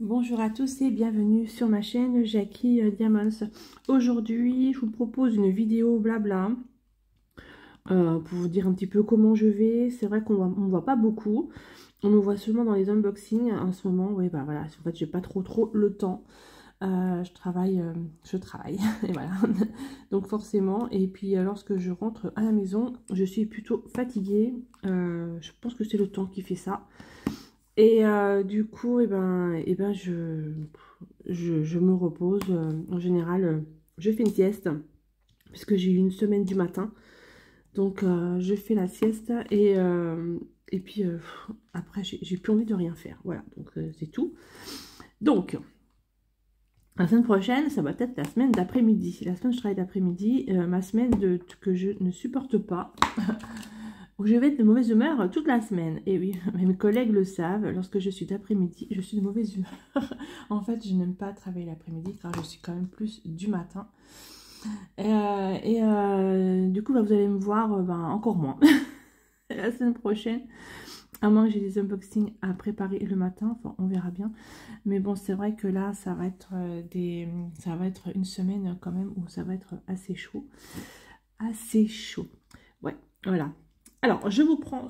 Bonjour à tous et bienvenue sur ma chaîne Jackie Diamonds. Aujourd'hui, je vous propose une vidéo blabla pour vous dire un petit peu comment je vais. C'est vrai qu'on ne voit pas beaucoup. On me voit seulement dans les unboxings en ce moment. Oui, bah voilà, en fait, j'ai pas trop le temps. Je travaille, et voilà. Donc forcément, et puis lorsque je rentre à la maison, je suis plutôt fatiguée. Je pense que c'est le temps qui fait ça. Et du coup, je me repose. En général, je fais une sieste, puisque j'ai eu une semaine du matin. Donc, je fais la sieste et puis après, j'ai plus envie de rien faire. Voilà, donc c'est tout. Donc, la semaine prochaine, ça va être la semaine d'après-midi. La semaine, je travaille d'après-midi. Ma semaine que je ne supporte pas. Où je vais être de mauvaise humeur toute la semaine. Et oui, mes collègues le savent, lorsque je suis d'après-midi, je suis de mauvaise humeur. En fait, je n'aime pas travailler l'après-midi car je suis quand même plus du matin. Du coup, vous allez me voir encore moins la semaine prochaine. À moins que j'ai des unboxings à préparer le matin, enfin on verra bien. Mais bon, c'est vrai que là, ça va être une semaine quand même où ça va être assez chaud. Assez chaud. Ouais, voilà. Alors, je vous prends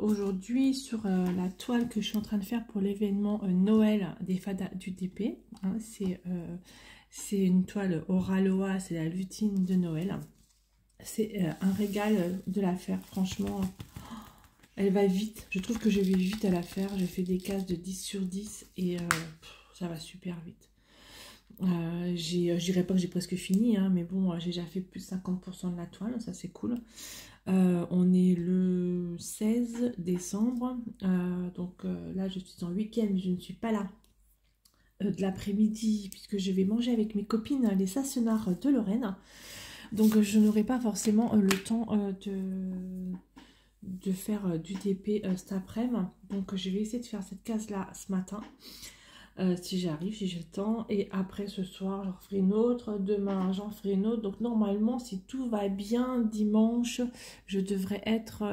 aujourd'hui sur la toile que je suis en train de faire pour l'événement Noël des Fadas du DP. Hein, c'est une toile Oraloa, c'est la lutine de Noël. C'est un régal de la faire, franchement. Elle va vite. Je trouve que je vais vite à la faire. Je fais des cases de 10 sur 10 et ça va super vite. Je dirais pas que j'ai presque fini, hein, mais bon, j'ai déjà fait plus de 50% de la toile, ça c'est cool. On est le 16 décembre, donc là je suis en week-end, mais je ne suis pas là de l'après-midi, puisque je vais manger avec mes copines les Sassenards de Lorraine. Donc je n'aurai pas forcément le temps de faire du TP cet après-midi. Donc je vais essayer de faire cette case-là ce matin. Si j'arrive, si j'ai le temps. Et après ce soir, j'en ferai une autre. Demain, j'en ferai une autre. Donc normalement, si tout va bien, dimanche, je devrais être...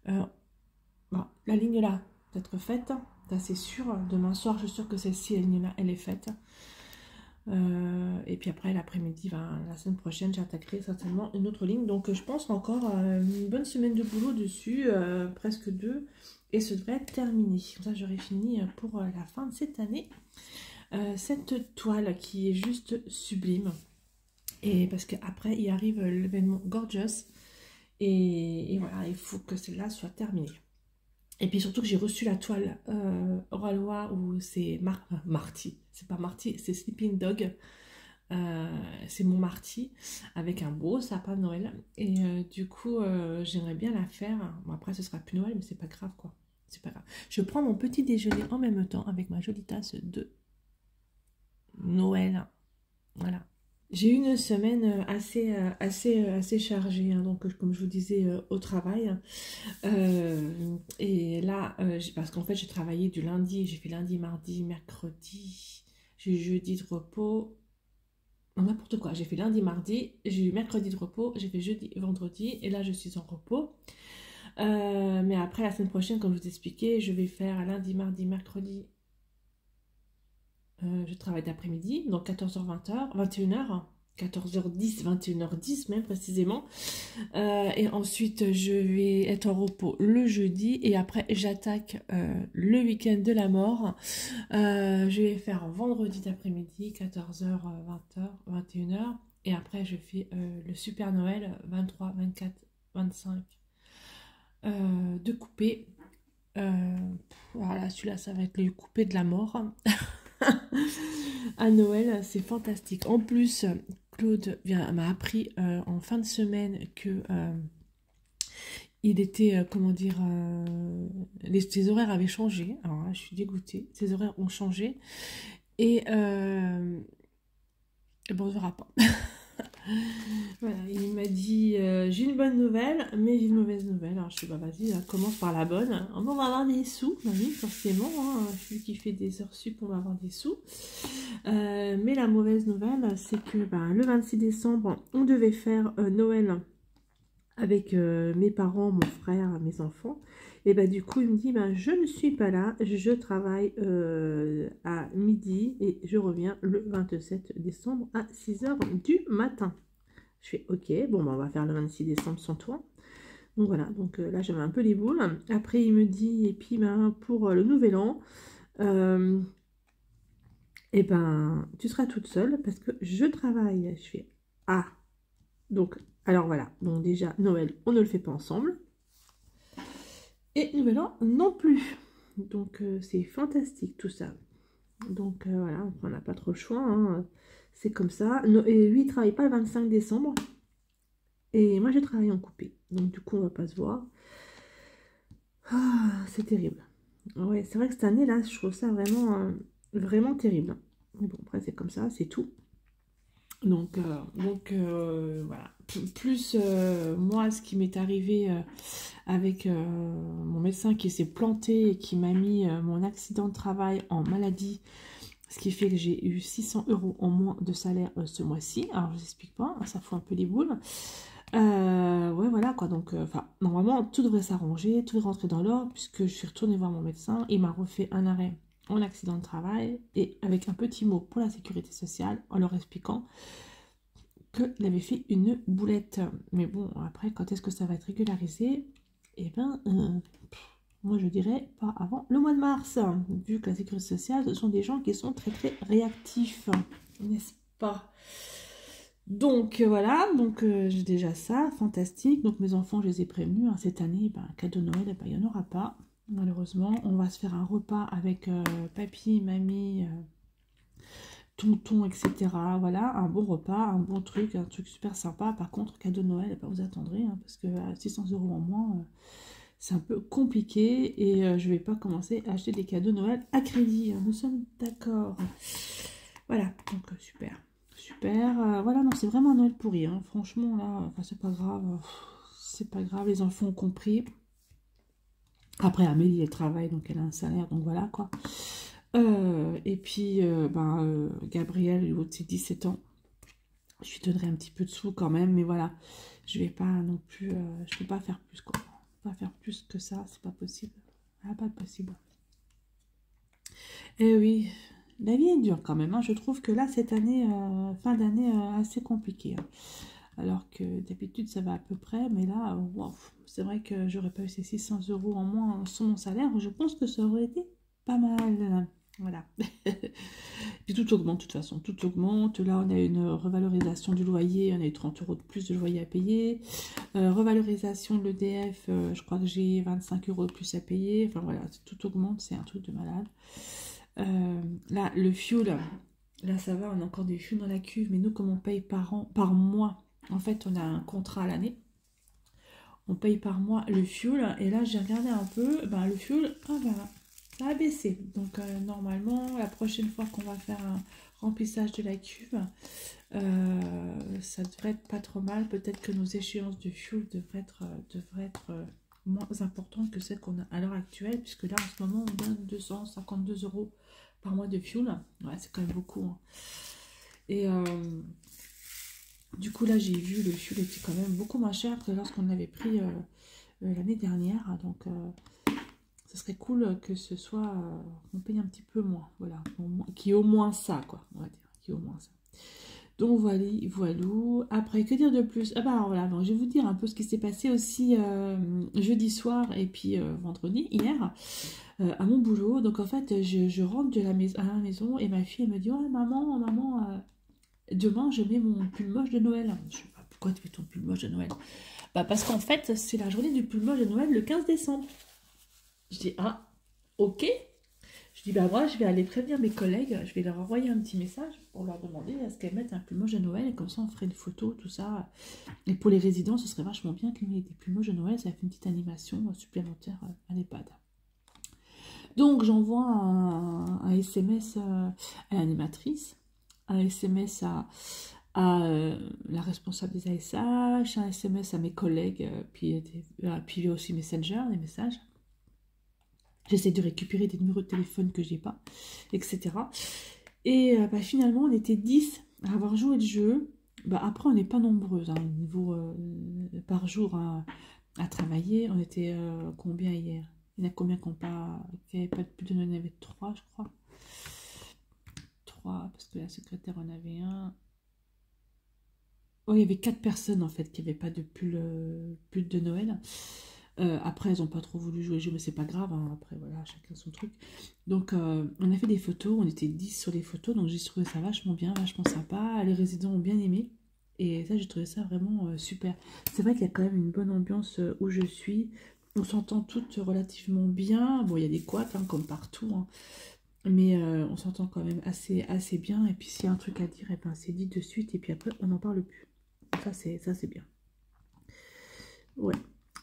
bon, la ligne là, peut-être faite. Ça c'est sûr. Demain soir, je suis sûre que celle-ci, la ligne là, elle est faite. Et puis après, l'après-midi, la semaine prochaine, j'attaquerai certainement une autre ligne. Donc je pense encore une bonne semaine de boulot dessus, presque 2. Et ce devrait être terminé. Comme ça, j'aurai fini pour la fin de cette année. Cette toile qui est juste sublime. Et parce qu'après, il arrive l'événement Gorgeous. Et voilà, il faut que celle-là soit terminée. Et puis surtout que j'ai reçu la toile Oraloa où c'est Marty. C'est pas Marty, c'est Sleeping Dog. C'est mon Marty avec un beau sapin de Noël. Et du coup, j'aimerais bien la faire. Bon, après, ce sera plus Noël, mais c'est pas grave quoi. C'est pas grave. Je prends mon petit déjeuner en même temps avec ma jolie tasse de Noël. Voilà. J'ai eu une semaine assez chargée, hein, donc comme je vous disais au travail. Et là, parce qu'en fait j'ai travaillé du lundi, j'ai fait lundi, mardi, mercredi, j'ai eu jeudi de repos. N'importe quoi, j'ai fait lundi, mardi, j'ai eu mercredi de repos, j'ai fait jeudi, vendredi, et là je suis en repos. Mais après la semaine prochaine, comme je vous expliquais, je vais faire lundi, mardi, mercredi. Je travaille d'après-midi, donc 14h, 20h, 21h, 14h10, 21h10 même précisément. Et ensuite, je vais être en repos le jeudi et après, j'attaque le week-end de la mort. Je vais faire vendredi d'après-midi, 14h, 20h, 21h. Et après, je fais le Super Noël, 23, 24, 25 de coupé. Voilà, celui-là, ça va être le coupé de la mort. À Noël, c'est fantastique. En plus, Claude m'a appris en fin de semaine que il était, comment dire, ses horaires avaient changé. Alors là, je suis dégoûtée. Ses horaires ont changé. Et bon, on ne verra pas. Voilà, il m'a dit j'ai une bonne nouvelle, mais j'ai une mauvaise nouvelle. Alors je suis vas-y, commence par la bonne. On va avoir des sous, oui, forcément. Hein, celui qui fait des heures sup, on va avoir des sous. Mais la mauvaise nouvelle, c'est que le 26 décembre, on devait faire Noël avec mes parents, mon frère, mes enfants. Et bah du coup, il me dit, ben, je ne suis pas là, je travaille à midi et je reviens le 27 décembre à 6 h du matin. Je fais, ok, bon, ben, on va faire le 26 décembre sans toi. Donc voilà, donc là, j'avais un peu les boules. Après, il me dit, et puis ben, pour le nouvel an, et ben, tu seras toute seule parce que je travaille. Je fais, ah, donc, alors voilà, donc déjà, Noël, on ne le fait pas ensemble. Et Nouvel An non plus. Donc c'est fantastique tout ça. Donc voilà, on n'a pas trop le choix. Hein. C'est comme ça. Et lui, il ne travaille pas le 25 décembre. Et moi, je travaille en coupé. Donc du coup, on ne va pas se voir. Ah, c'est terrible. Ouais, c'est vrai que cette année-là, je trouve ça vraiment, vraiment terrible. Mais bon, après, c'est comme ça, c'est tout. Donc voilà. Plus moi, ce qui m'est arrivé avec mon médecin qui s'est planté et qui m'a mis mon accident de travail en maladie, ce qui fait que j'ai eu 600 € en moins de salaire ce mois-ci. Alors, je vous explique pas, hein, ça fout un peu les boules. Ouais, voilà quoi. Donc, normalement, tout devrait s'arranger, tout devrait rentrer dans l'ordre, puisque je suis retournée voir mon médecin. Il m'a refait un arrêt en accident de travail et avec un petit mot pour la sécurité sociale en leur expliquant qu'il avait fait une boulette. Mais bon, après, quand est-ce que ça va être régularisé? Eh bien, moi je dirais pas avant le mois de mars, vu que la sécurité sociale, ce sont des gens qui sont très très réactifs, n'est-ce pas? Donc voilà, donc j'ai déjà ça, fantastique. Donc mes enfants, je les ai prévenus, hein, cette année, ben, cadeau de Noël, ben, il n'y en aura pas, malheureusement. On va se faire un repas avec papy, mamie, tonton, etc. Voilà, un bon repas, un bon truc, un truc super sympa. Par contre, cadeau de Noël, ben, vous attendrez, hein, parce que 600 € en moins, c'est un peu compliqué et je ne vais pas commencer à acheter des cadeaux de Noël à crédit. Hein, nous sommes d'accord. Voilà, donc super. Super. Voilà, non, c'est vraiment un Noël pourri. Hein. Franchement, là, enfin, c'est pas grave. C'est pas grave, les enfants ont compris. Après, Amélie, elle travaille, donc elle a un salaire, donc voilà, quoi. Et puis, Gabriel, lui, de ses 17 ans, je lui donnerai un petit peu de sous quand même, mais voilà. Je vais pas non plus, je peux pas faire plus, quoi. Pas faire plus que ça, c'est pas possible. Ah, pas possible. Eh oui, la vie est dure quand même. Hein. Je trouve que là, cette année, fin d'année, assez compliquée. Hein. Alors que d'habitude, ça va à peu près. Mais là, wow, c'est vrai que j'aurais pas eu ces 600 € en moins sur mon salaire. Je pense que ça aurait été pas mal. Voilà. Puis tout augmente de toute façon. Tout augmente. Là, on a une revalorisation du loyer. On a eu 30 € de plus de loyer à payer. Revalorisation de l'EDF. Je crois que j'ai 25 € de plus à payer. Enfin voilà, tout augmente. C'est un truc de malade. Là, le fuel, là ça va, on a encore du fuel dans la cuve, mais nous, comme on paye par mois, en fait, on a un contrat à l'année, on paye par mois le fuel, et là, j'ai regardé un peu, ben, le fuel, ça a baissé. Donc, normalement, la prochaine fois qu'on va faire un remplissage de la cuve, ça devrait être pas trop mal. Peut-être que nos échéances de fuel devraient être moins importantes que celles qu'on a à l'heure actuelle, puisque là, en ce moment, on donne 252 € par mois de fuel. Ouais, c'est quand même beaucoup. Hein. Et du coup, là, j'ai vu le fuel était quand même beaucoup moins cher que lorsqu'on avait pris l'année dernière. Donc, ce serait cool que ce soit, on paye un petit peu moins. Voilà, qui est au moins ça, quoi. On va dire, qui est au moins ça. Donc voilà, voilou. Après, que dire de plus? Ah bah voilà, bon, je vais vous dire un peu ce qui s'est passé aussi jeudi soir et puis vendredi, hier, à mon boulot. Donc en fait, je rentre à la maison et ma fille elle me dit, oh maman, demain je mets mon pull moche de Noël. Je sais pas, pourquoi tu mets ton pull moche de Noël? Bah parce qu'en fait, c'est la journée du pull moche de Noël le 15 décembre. Je dis, ah, ok. Je dis, bah moi, je vais aller prévenir mes collègues, je vais leur envoyer un petit message pour leur demander est-ce qu'elles mettent un pull moche de Noël, et comme ça, on ferait une photo, tout ça. Et pour les résidents, ce serait vachement bien qu'ils mettent des pull moches de Noël, ça fait une petite animation supplémentaire à l'EHPAD. Donc, j'envoie un SMS à l'animatrice, un SMS à la responsable des ASH, un SMS à mes collègues, puis aussi Messenger, des messages. J'essaie de récupérer des numéros de téléphone que j'ai pas, etc. Et finalement, on était 10 à avoir joué le jeu. Bah, après, on n'est pas nombreuses, hein, au niveau par jour hein, à travailler. On était combien hier? Il y en a combien qui n'avaient pas plus de Noël? Il y en avait trois, je crois. Trois, parce que la secrétaire en avait un. Oh, il y avait quatre personnes en fait qui n'avaient pas de pull de Noël. Après, elles n'ont pas trop voulu jouer le jeu, mais c'est pas grave. Hein. Après, voilà, chacun son truc. Donc, on a fait des photos. On était 10 sur les photos. Donc, j'ai trouvé ça vachement bien, vachement sympa. Les résidents ont bien aimé. Et ça, j'ai trouvé ça vraiment super. C'est vrai qu'il y a quand même une bonne ambiance où je suis. On s'entend toutes relativement bien. Bon, il y a des couacs, hein, comme partout. Hein. Mais on s'entend quand même assez bien. Et puis, s'il y a un truc à dire, eh ben, c'est dit de suite. Et puis après, on n'en parle plus. Ça, c'est bien. Ouais.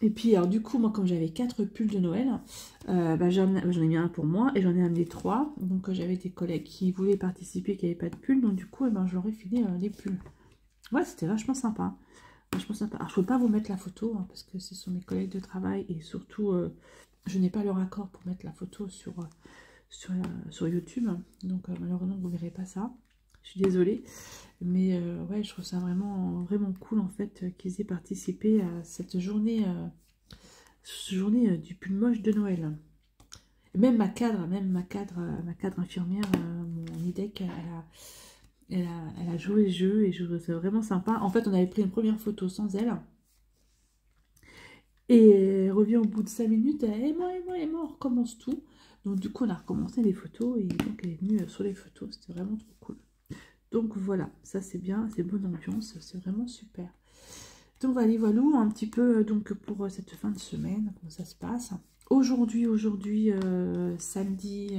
Et puis, alors du coup, moi, comme j'avais 4 pulls de Noël, bah, j'en ai mis un pour moi et j'en ai amené 3. Donc, j'avais des collègues qui voulaient participer, qui n'avaient pas de pull. Donc, du coup, eh ben, je leur ai filé les pulls. Ouais, c'était vachement sympa. Vachement sympa. Alors, je ne peux pas vous mettre la photo hein, parce que ce sont mes collègues de travail et surtout, je n'ai pas leur accord pour mettre la photo sur YouTube. Donc, malheureusement, vous ne verrez pas ça. Je suis désolée. Mais ouais, je trouve ça vraiment cool en fait qu'ils aient participé à cette journée, du pull moche de Noël. Et même ma cadre infirmière, mon IDEC, elle a joué le jeu et je trouve ça vraiment sympa. En fait, on avait pris une première photo sans elle. Et elle revient au bout de 5 minutes, elle est mort, on recommence tout. Donc du coup, on a recommencé les photos et donc elle est venue sur les photos. C'était vraiment trop cool. Donc voilà, ça c'est bien, c'est bonne ambiance, c'est vraiment super. Donc voilà, un petit peu donc pour cette fin de semaine, comment ça se passe. Aujourd'hui, samedi,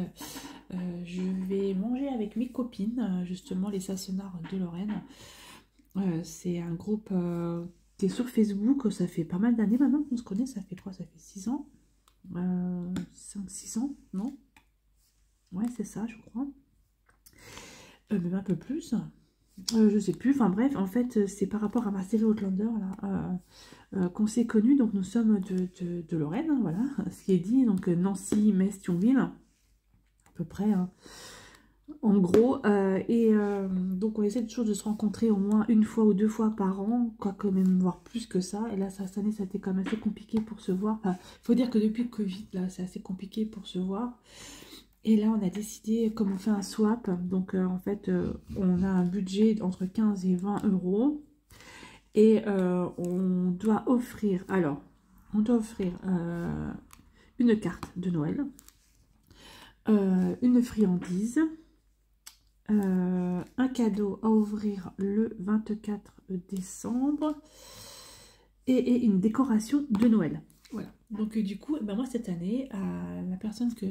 je vais manger avec mes copines, justement les Sassenards de Lorraine. C'est un groupe qui est sur Facebook, ça fait pas mal d'années maintenant qu'on se connaît, ça fait quoi? Ça fait 6 ans 5-6 ans, non? Ouais, c'est ça, je crois. Même un peu plus. Je sais plus, enfin bref, en fait, c'est par rapport à ma série Outlander, là, qu'on s'est connus, donc nous sommes de Lorraine, hein, voilà, ce qui est dit, donc Nancy, Metz, Thionville, à peu près, hein, en gros, donc on essaie toujours de se rencontrer au moins une fois ou 2 fois par an, quoi quand même voir plus que ça, et là, cette année, ça a été quand même assez compliqué pour se voir, enfin, il faut dire que depuis le Covid, là, c'est assez compliqué pour se voir, et là, on a décidé, comme on fait un swap, donc en fait, on a un budget entre 15 et 20 euros, et on doit offrir, une carte de Noël, une friandise, un cadeau à ouvrir le 24 décembre et une décoration de Noël. Voilà. Donc du coup, ben moi cette année, la personne que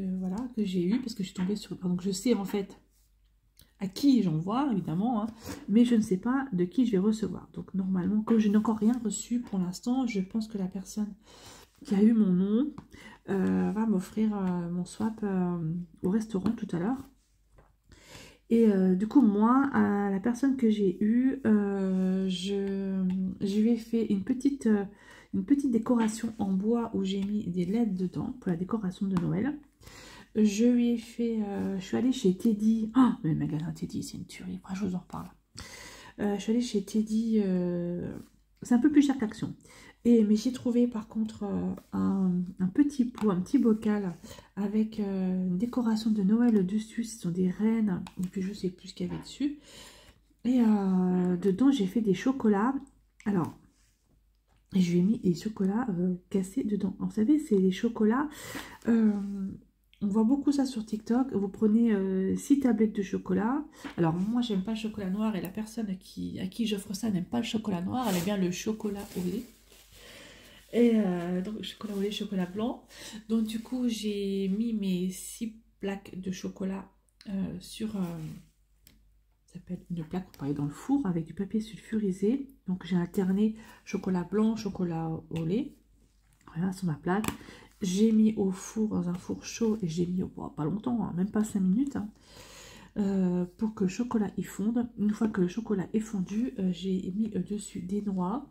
j'ai eue, parce que je suis tombée sur, donc je sais en fait à qui j'envoie évidemment, hein, mais je ne sais pas de qui je vais recevoir. Donc normalement, comme je n'ai encore rien reçu pour l'instant, je pense que la personne qui a eu mon nom va m'offrir mon swap au restaurant tout à l'heure. Et du coup, moi, à la personne que j'ai eue, je lui ai fait une petite décoration en bois où j'ai mis des LED dedans pour la décoration de Noël. Je lui ai fait, je suis allée chez Teddy. Oh, mais le magasin Teddy, c'est une tuerie. Après, je vous en reparle. Je suis allée chez Teddy. C'est un peu plus cher qu'Action. Mais j'ai trouvé par contre un petit pot, un petit bocal avec une décoration de Noël dessus. Ce sont des rennes. Et puis je sais plus ce qu'il y avait dessus. Et dedans, j'ai fait des chocolats. Alors, je lui ai mis des chocolats cassés dedans. Alors, vous savez, c'est les chocolats. On voit beaucoup ça sur TikTok. Vous prenez 6 tablettes de chocolat. Alors moi j'aime pas le chocolat noir et la personne à qui j'offre ça n'aime pas le chocolat noir. Elle aime bien le chocolat au lait. Et donc chocolat au lait, chocolat blanc. Donc du coup j'ai mis mes 6 plaques de chocolat sur ça s'appelle une plaque pour aller dans le four avec du papier sulfurisé. Donc j'ai alterné chocolat blanc, chocolat au lait. Voilà sur ma plaque. J'ai mis au four, dans un four chaud, et j'ai mis pas longtemps, hein, même pas 5 minutes, hein, pour que le chocolat y fonde. Une fois que le chocolat est fondu, j'ai mis dessus des noix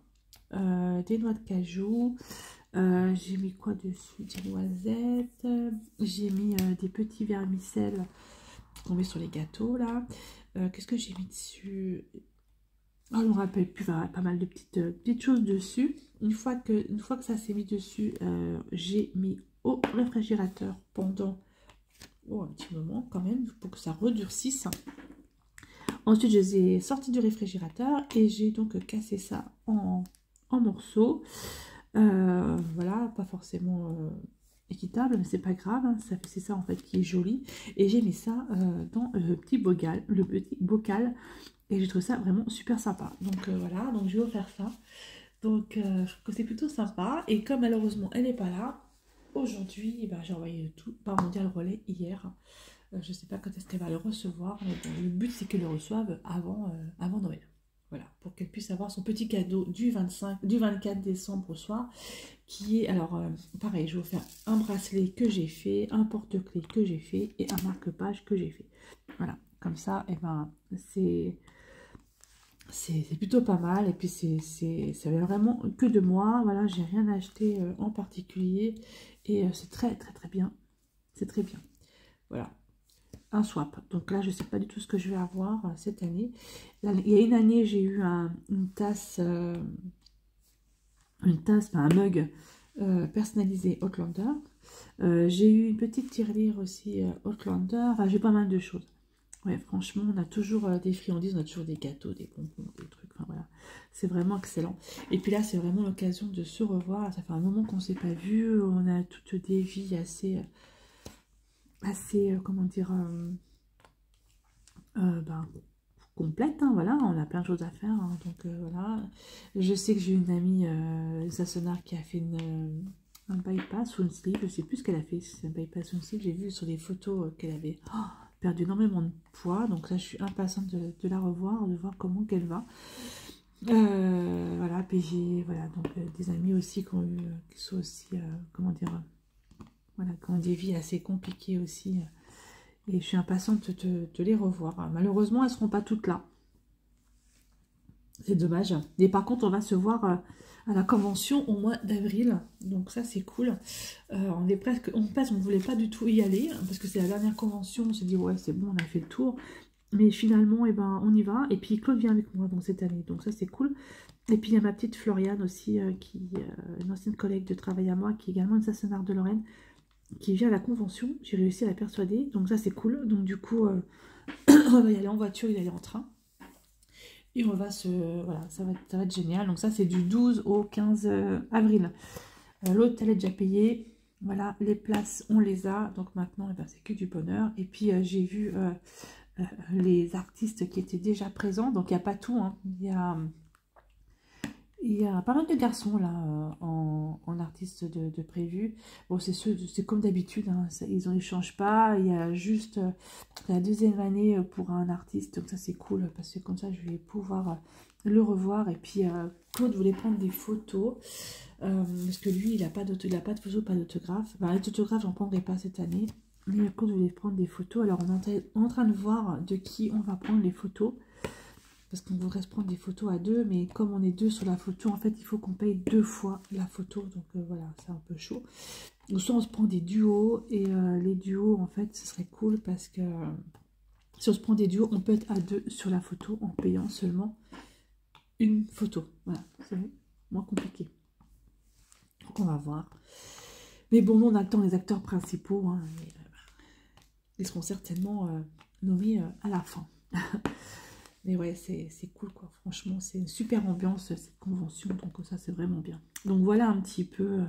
de cajou, j'ai mis quoi dessus? Des noisettes, j'ai mis des petits vermicelles tombés sur les gâteaux là. Qu'est-ce que j'ai mis dessus? on me rappelle plus, pas mal de petites choses dessus. Une fois que ça s'est mis dessus, j'ai mis au réfrigérateur pendant un petit moment quand même, pour que ça redurcisse. Ensuite, je les ai sortis du réfrigérateur et j'ai donc cassé ça en morceaux. Voilà, pas forcément équitable, mais c'est pas grave, hein, c'est ça en fait qui est joli. Et j'ai mis ça dans le petit bocal, et j'ai trouvé ça vraiment super sympa. Donc voilà, donc je vais vous faire ça. Donc je trouve que c'est plutôt sympa. Et comme malheureusement elle n'est pas là, aujourd'hui, j'ai envoyé tout par Mondial Relais hier. Je ne sais pas quand est-ce qu'elle va le recevoir, mais bon, le but c'est qu'elle le reçoive avant Noël. Voilà, pour qu'elle puisse avoir son petit cadeau du 24 décembre au soir, qui est, alors, pareil, je vais vous faire un bracelet que j'ai fait, un porte-clés que j'ai fait, et un marque-page que j'ai fait. Voilà, comme ça, et ben, c'est plutôt pas mal, et puis ça vient vraiment que de moi, voilà, j'ai rien acheté en particulier, et c'est très, très, très bien, c'est très bien, voilà. Un swap. Donc là, je ne sais pas du tout ce que je vais avoir cette année. Il y a une année, j'ai eu une tasse, un mug personnalisé Outlander. J'ai eu une petite tirelire aussi Outlander. Enfin, j'ai pas mal de choses. Ouais, franchement, on a toujours des friandises, on a toujours des gâteaux, des bonbons, des trucs. Enfin, voilà, c'est vraiment excellent. Et puis là, c'est vraiment l'occasion de se revoir. Ça fait un moment qu'on ne s'est pas vu. On a toutes des vies assez comment dire, complète, hein, voilà, on a plein de choses à faire, hein, donc voilà. Je sais que j'ai une amie, Sassonar, qui a fait un bypass ou une sleeve, je sais plus ce qu'elle a fait, si c'est un bypass ou une sleeve, j'ai vu sur les photos qu'elle avait perdu énormément de poids, donc là je suis impatiente de la revoir, de voir comment qu'elle va. Voilà, puis j'ai donc des amis aussi qui sont aussi, comment dire, voilà, qui ont des vies assez compliquées aussi. Et je suis impatiente de les revoir. Malheureusement, elles ne seront pas toutes là. C'est dommage. Et par contre, on va se voir à la convention au mois d'avril. Donc ça, c'est cool. On est presque... on ne voulait pas du tout y aller, parce que c'est la dernière convention. On s'est dit, ouais, c'est bon, on a fait le tour. Mais finalement, on y va. Et puis Claude vient avec moi donc, cette année. Donc ça, c'est cool. Et puis il y a ma petite Floriane aussi, une ancienne collègue de travail à moi, qui est également une Sassenard de Lorraine, qui vient à la convention. J'ai réussi à la persuader, donc ça c'est cool. Donc du coup, on va y aller en voiture, il y aller en train. Et on va voilà, ça va être génial. Donc ça c'est du 12 au 15 avril. L'hôtel est déjà payé. Voilà, les places, on les a. Donc maintenant, c'est que du bonheur. Et puis j'ai vu les artistes qui étaient déjà présents. Donc il n'y a pas tout, hein. Il y a pas mal de garçons là en artistes de prévu. Bon, c'est comme d'habitude, hein, ils ne changent pas. Il y a juste la deuxième année pour un artiste, donc ça c'est cool parce que comme ça je vais pouvoir le revoir. Et puis Claude voulait prendre des photos parce que lui il n'a pas de photos, pas d'autographe. Les autographes, j'en prendrai pas cette année, mais Claude voulait prendre des photos. Alors on est en train de voir de qui on va prendre les photos. Parce qu'on voudrait se prendre des photos à deux, mais comme on est deux sur la photo, en fait, il faut qu'on paye 2 fois la photo. Donc voilà, c'est un peu chaud. Donc soit on se prend des duos, et les duos, en fait, ce serait cool parce que si on se prend des duos, on peut être à 2 sur la photo en payant seulement une photo. Voilà, c'est moins compliqué. Donc on va voir. Mais bon, nous, on attend les acteurs principaux. Hein, ils seront certainement nommés à la fin. Mais ouais, c'est cool, quoi. Franchement, c'est une super ambiance, cette convention. Donc ça, c'est vraiment bien. Donc voilà un petit peu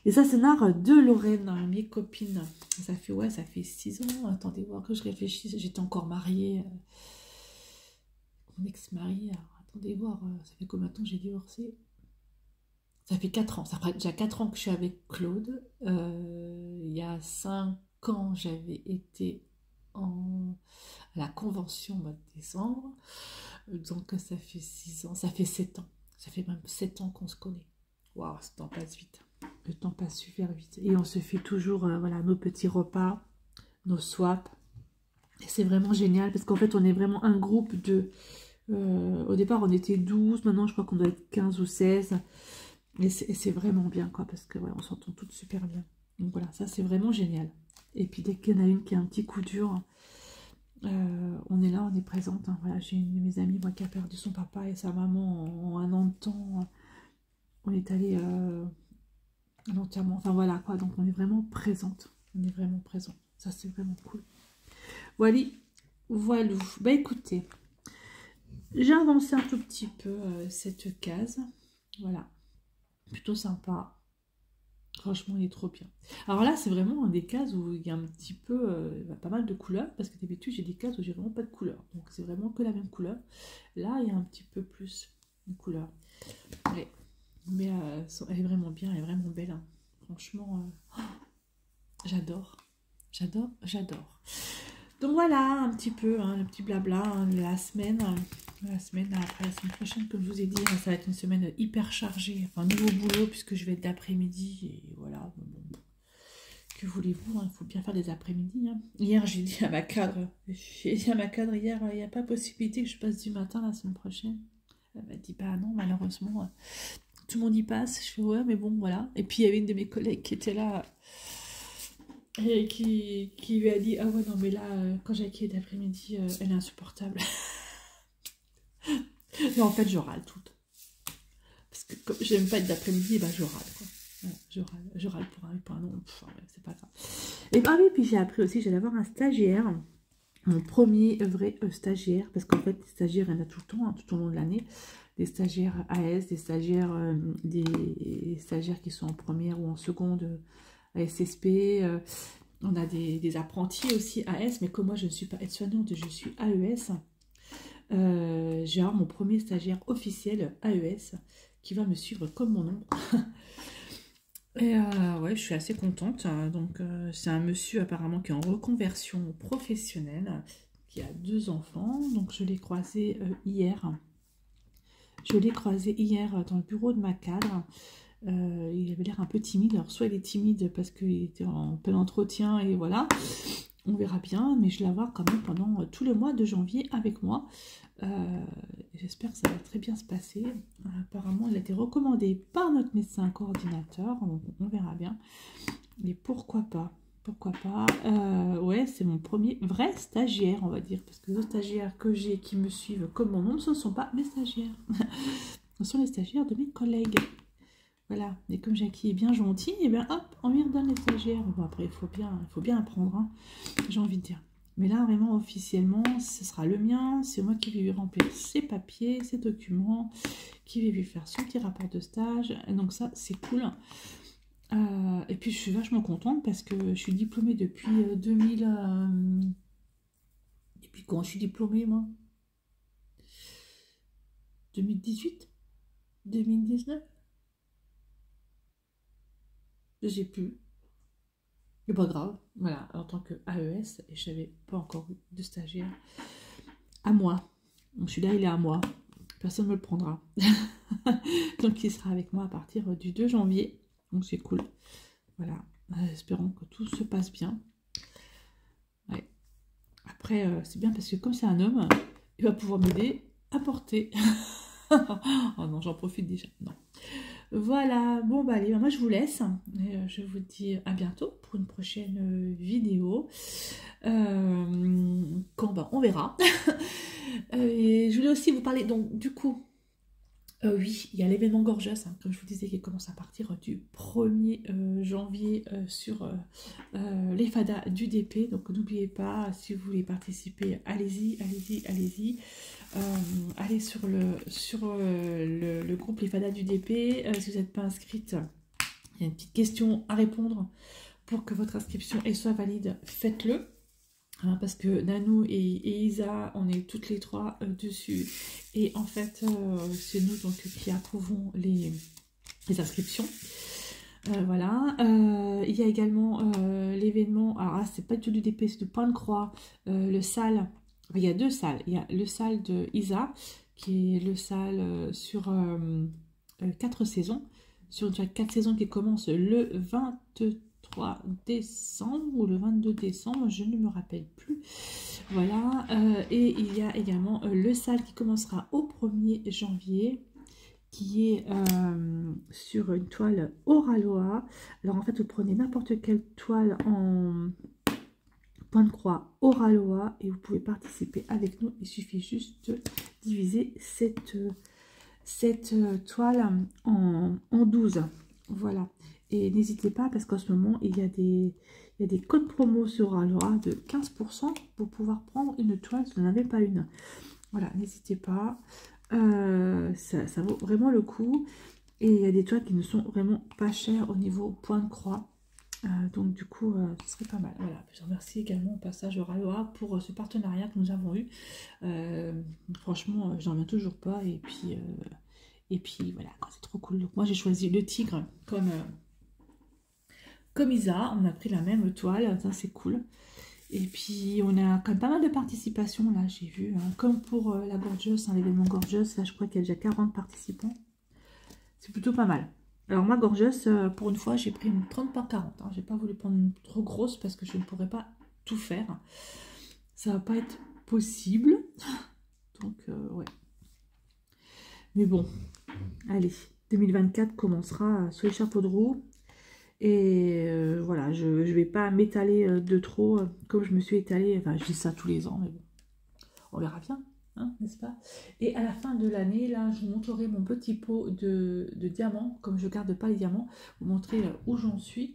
les Sassenards de Lorraine, mes copines. Ça fait 6 ans. Attendez, voir que je réfléchisse. J'étais encore mariée. Mon ex-mari. Attendez, voir. Ça fait combien de temps que j'ai divorcé? Ça fait 4 ans. Ça fait déjà 4 ans que je suis avec Claude. Il y a 5 ans, j'avais été à la convention au mois de décembre. Donc ça fait 6 ans, ça fait 7 ans. Ça fait même 7 ans qu'on se connaît. Waouh, ce temps passe vite. Le temps passe super vite. Et on se fait toujours voilà, nos petits repas, nos swaps. Et c'est vraiment génial parce qu'en fait, on est vraiment un groupe de... au départ, on était 12. Maintenant, je crois qu'on doit être 15 ou 16. Et c'est vraiment bien, quoi, parce que voilà, on s'entend toutes super bien. Donc voilà, ça, c'est vraiment génial. Et puis, dès qu'il y en a une qui a un petit coup dur... On est là, on est présente. Hein. Voilà, j'ai une de mes amies, moi, qui a perdu son papa et sa maman en un an de temps. On est allé à l'enterrement. Enfin voilà quoi, donc on est vraiment présente. On est vraiment présent. Ça c'est vraiment cool. Voilà, voilà. Bah écoutez, j'ai avancé un tout petit peu cette case. Voilà, plutôt sympa. Franchement, il est trop bien. Alors là, c'est vraiment des cases où il y a un petit peu, pas mal de couleurs, parce que d'habitude, j'ai des cases où j'ai vraiment pas de couleur. Donc, c'est vraiment que la même couleur. Là, il y a un petit peu plus de couleurs. Ouais. Mais elle est vraiment bien, elle est vraiment belle. Hein. Franchement, j'adore. J'adore, j'adore. Donc voilà, un petit peu, hein, le petit blabla, hein, la semaine après la semaine prochaine, comme je vous ai dit, ça va être une semaine hyper chargée, enfin nouveau boulot, puisque je vais être d'après-midi, et voilà, bon, que voulez-vous, hein, il faut bien faire des après-midi. Hein. Hier, j'ai dit à ma cadre, hier, il n'y a pas possibilité que je passe du matin la semaine prochaine. Elle m'a dit, bah non, malheureusement, tout le monde y passe. Je fais, ouais, mais bon, voilà. Et puis, il y avait une de mes collègues qui était là, et qui lui a dit, ah ouais, non, mais là, quand Jackie est d'après-midi, elle est insupportable. Mais en fait, je râle tout le temps. Parce que comme j'aime pas être d'après-midi, bah, je râle, quoi. Voilà, je râle pour un et pour un non, ouais, c'est pas ça. Et bah oui, puis j'ai appris aussi, j'allais avoir un stagiaire, mon premier vrai stagiaire, parce qu'en fait, les stagiaires, il y en a tout le temps, hein, tout au long de l'année. Des stagiaires AS, des stagiaires qui sont en première ou en seconde à SSP. On a des apprentis aussi AS, mais comme moi, je ne suis pas aide-soignante, je suis AES. J'ai mon premier stagiaire officiel AES qui va me suivre comme mon nom. Et ouais, je suis assez contente. Donc, c'est un monsieur apparemment qui est en reconversion professionnelle, qui a 2 enfants. Donc, je l'ai croisé hier. Je l'ai croisé hier dans le bureau de ma cadre. Il avait l'air un peu timide. Alors, soit il est timide parce qu'il était en plein entretien et voilà. On verra bien, mais je vais l'avoir quand même pendant tout le mois de janvier avec moi. J'espère que ça va très bien se passer. Apparemment, il a été recommandé par notre médecin coordinateur. On verra bien. Mais pourquoi pas? Pourquoi pas? Ouais, c'est mon premier vrai stagiaire, on va dire. Parce que les stagiaires que j'ai qui me suivent comme mon nom, ce ne sont pas mes stagiaires. Ce sont les stagiaires de mes collègues. Voilà, et comme Jackie est bien gentille, et bien hop, on lui redonne les stagiaires. Bon après, il faut bien apprendre, hein, j'ai envie de dire. Mais là, vraiment, officiellement, ce sera le mien. C'est moi qui vais lui remplir ses papiers, ses documents, qui vais lui faire son petit rapport de stage. Et donc ça, c'est cool. Et puis, je suis vachement contente parce que je suis diplômée depuis 2000... Depuis quand je suis diplômée, moi? 2018? 2019? Je sais plus. Mais pas grave, voilà, en tant que AES, et je n'avais pas encore eu de stagiaire à moi. Donc celui-là, il est à moi. Personne ne me le prendra. Donc il sera avec moi à partir du 2 janvier. Donc c'est cool. Voilà, espérons que tout se passe bien. Ouais. Après, c'est bien parce que comme c'est un homme, il va pouvoir m'aider à porter. Oh non, j'en profite déjà. Non. Voilà, bon bah allez, moi je vous laisse. Et, je vous dis à bientôt pour une prochaine vidéo. Quand bah, on verra. Et je voulais aussi vous parler, donc du coup, oui, il y a l'événement Gorgeous, hein, comme je vous disais, qui commence à partir du 1er janvier sur les FADA du DP. Donc n'oubliez pas, si vous voulez participer, allez-y, allez-y, allez-y. Allez sur le groupe Les FADA du DP. Si vous n'êtes pas inscrite, il y a une petite question à répondre pour que votre inscription soit valide. Faites-le. Hein, parce que Nanou et Isa, on est toutes les 3 dessus. Et en fait, c'est nous donc qui approuvons les inscriptions. Voilà. Il y a également l'événement. Alors là, c'est pas du tout du DP, c'est du Point de Croix. Le salle. Il y a 2 salles. Il y a le salle de Isa, qui est le salle sur 4 saisons. Sur déjà 4 saisons qui commencent le 23 décembre ou le 22 décembre, je ne me rappelle plus. Voilà. Et il y a également le salle qui commencera au 1er janvier, qui est sur une toile Oraloa. Alors en fait, vous prenez n'importe quelle toile en point de croix Oraloa et vous pouvez participer avec nous. Il suffit juste de diviser cette toile en 12. Voilà. Et n'hésitez pas parce qu'en ce moment, il y a des codes promo sur Oraloa de 15% pour pouvoir prendre une toile si vous n'en avez pas une. Voilà, n'hésitez pas. Ça vaut vraiment le coup. Et il y a des toiles qui ne sont vraiment pas chères au niveau point de croix. Donc du coup, ce serait pas mal. Voilà. Je remercie également au passage Oraloa pour ce partenariat que nous avons eu. Franchement, j'en reviens toujours pas. Et puis voilà, c'est trop cool. Donc moi, j'ai choisi le tigre comme Isa. On a pris la même toile. Ça, c'est cool. Et puis, on a quand même pas mal de participation, là, j'ai vu. Hein. Comme pour la Gorgeous, hein, l'événement Gorgeous, là, je crois qu'il y a déjà 40 participants. C'est plutôt pas mal. Alors, moi, Gorgeous, pour une fois, j'ai pris une 30 par 40. Hein. J'ai pas voulu prendre une trop grosse parce que je ne pourrais pas tout faire. Ça va pas être possible. Donc, ouais. Mais bon, allez. 2024 commencera sous les chapeaux de roue. Et voilà, je ne vais pas m'étaler de trop comme je me suis étalée. Enfin, je dis ça tous les ans, mais bon, on verra bien, hein, n'est-ce pas? Et à la fin de l'année, là, je vous montrerai mon petit pot de diamants. Comme je ne garde pas les diamants, vous montrer où j'en suis.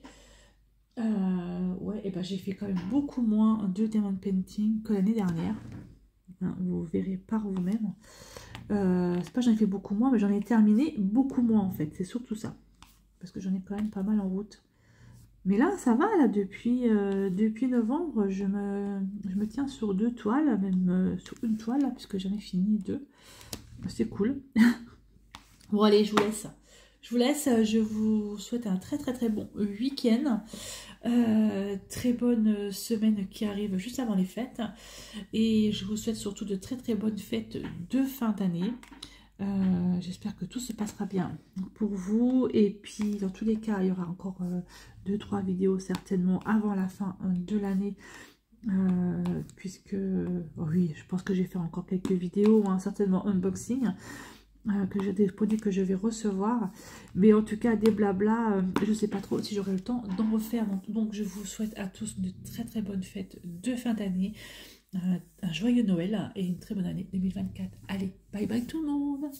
Ouais, et ben j'ai fait quand même beaucoup moins de diamond painting que l'année dernière. Hein, vous verrez par vous-même. C'est pas j'en ai fait beaucoup moins, mais j'en ai terminé beaucoup moins en fait. C'est surtout ça. Parce que j'en ai quand même pas mal en route. Mais là, ça va, là, depuis novembre, je me tiens sur 2 toiles, même sur une toile, là, puisque j'en ai fini 2. C'est cool. Bon, allez, je vous laisse. Je vous souhaite un très très très bon week-end. Très bonne semaine qui arrive juste avant les fêtes. Et je vous souhaite surtout de très très bonnes fêtes de fin d'année. J'espère que tout se passera bien pour vous. Et puis, dans tous les cas, il y aura encore 2-3 vidéos certainement avant la fin de l'année. Puisque, oui, je pense que j'ai fait encore quelques vidéos, hein, certainement unboxing, que j'ai des produits que je vais recevoir. Mais en tout cas, des blabla, je ne sais pas trop si j'aurai le temps d'en refaire. Donc, je vous souhaite à tous de très très bonnes fêtes de fin d'année. Un joyeux Noël et une très bonne année 2024. Allez, bye bye tout le monde!